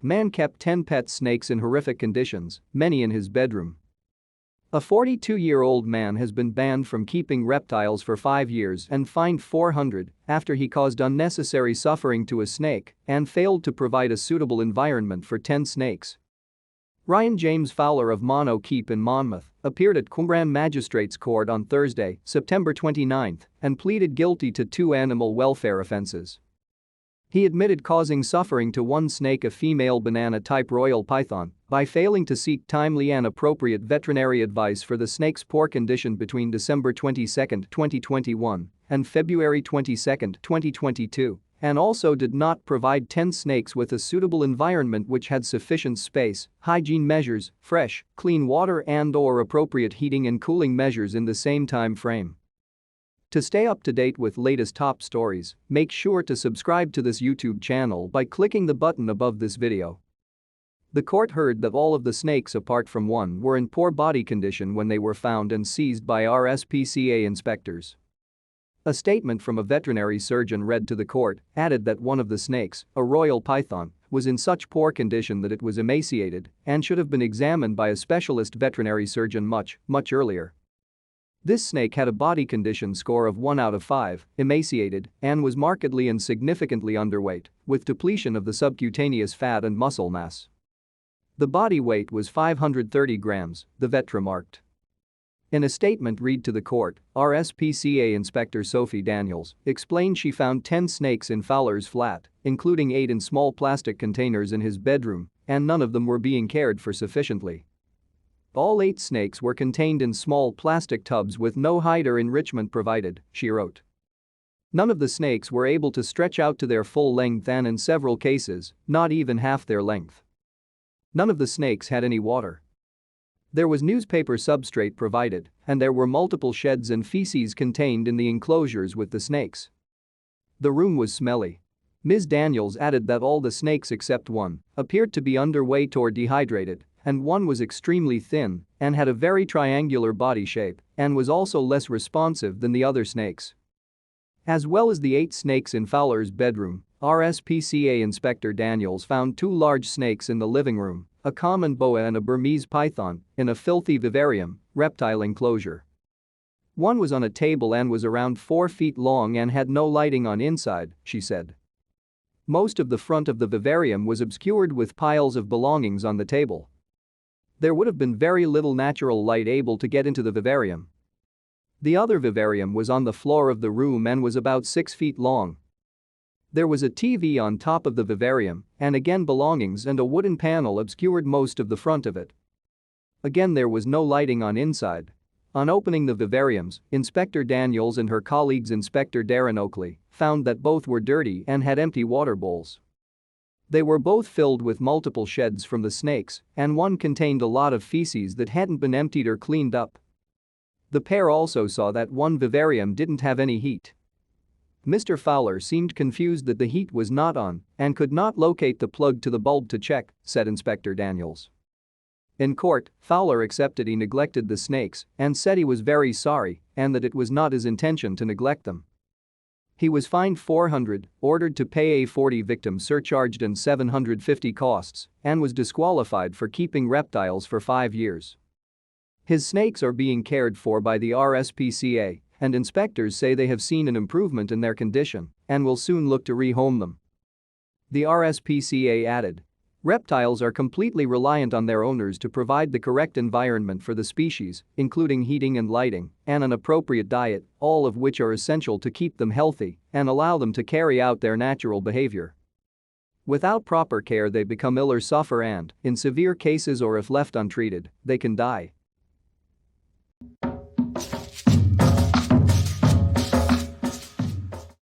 Man kept 10 pet snakes in horrific conditions, many in his bedroom. A 42-year-old man has been banned from keeping reptiles for 5 years and fined $400 after he caused unnecessary suffering to a snake and failed to provide a suitable environment for 10 snakes. Ryan James Fowler of Monnow Keep in Monmouth appeared at Cwmbran Magistrates Court on Thursday, September 29, and pleaded guilty to 2 animal welfare offences. He admitted causing suffering to one snake, a female banana-type royal python, by failing to seek timely and appropriate veterinary advice for the snake's poor condition between December 22, 2021 and February 22, 2022, and also did not provide 10 snakes with a suitable environment which had sufficient space, hygiene measures, fresh, clean water and/or appropriate heating and cooling measures in the same time frame. To stay up to date with latest top stories, make sure to subscribe to this YouTube channel by clicking the button above this video. The court heard that all of the snakes apart from one were in poor body condition when they were found and seized by RSPCA inspectors. A statement from a veterinary surgeon read to the court added that one of the snakes, a royal python, was in such poor condition that it was emaciated and should have been examined by a specialist veterinary surgeon much earlier. This snake had a body condition score of 1 out of 5, emaciated, and was markedly and significantly underweight, with depletion of the subcutaneous fat and muscle mass. The body weight was 530 grams, the vet remarked. In a statement read to the court, RSPCA Inspector Sophie Daniels explained she found 10 snakes in Fowler's flat, including 8 in small plastic containers in his bedroom, and none of them were being cared for sufficiently. All 8 snakes were contained in small plastic tubs with no hide or enrichment provided, she wrote. None of the snakes were able to stretch out to their full length and in several cases, not even half their length. None of the snakes had any water. There was newspaper substrate provided, and there were multiple sheds and feces contained in the enclosures with the snakes. The room was smelly. Ms. Daniels added that all the snakes except one appeared to be underweight or dehydrated, and one was extremely thin and had a very triangular body shape and was also less responsive than the other snakes. As well as the 8 snakes in Fowler's bedroom, RSPCA Inspector Daniels found 2 large snakes in the living room, a common boa and a Burmese python, in a filthy vivarium, reptile enclosure. One was on a table and was around 4 feet long and had no lighting on inside, she said. Most of the front of the vivarium was obscured with piles of belongings on the table. There would have been very little natural light able to get into the vivarium. The other vivarium was on the floor of the room and was about 6 feet long. There was a TV on top of the vivarium, and again belongings and a wooden panel obscured most of the front of it. Again there was no lighting on inside. On opening the vivariums, Inspector Daniels and her colleagues Inspector Darren Oakley found that both were dirty and had empty water bowls. They were both filled with multiple sheds from the snakes, and one contained a lot of feces that hadn't been emptied or cleaned up. The pair also saw that one vivarium didn't have any heat. Mr. Fowler seemed confused that the heat was not on and could not locate the plug to the bulb to check, said Inspector Daniels. In court, Fowler accepted he neglected the snakes and said he was very sorry and that it was not his intention to neglect them. He was fined $400, ordered to pay a 40 victim surcharged and $750 costs, and was disqualified for keeping reptiles for 5 years. His snakes are being cared for by the RSPCA, and inspectors say they have seen an improvement in their condition and will soon look to rehome them. The RSPCA added, reptiles are completely reliant on their owners to provide the correct environment for the species, including heating and lighting, and an appropriate diet, all of which are essential to keep them healthy and allow them to carry out their natural behavior. Without proper care they become ill or suffer and, in severe cases or if left untreated, they can die.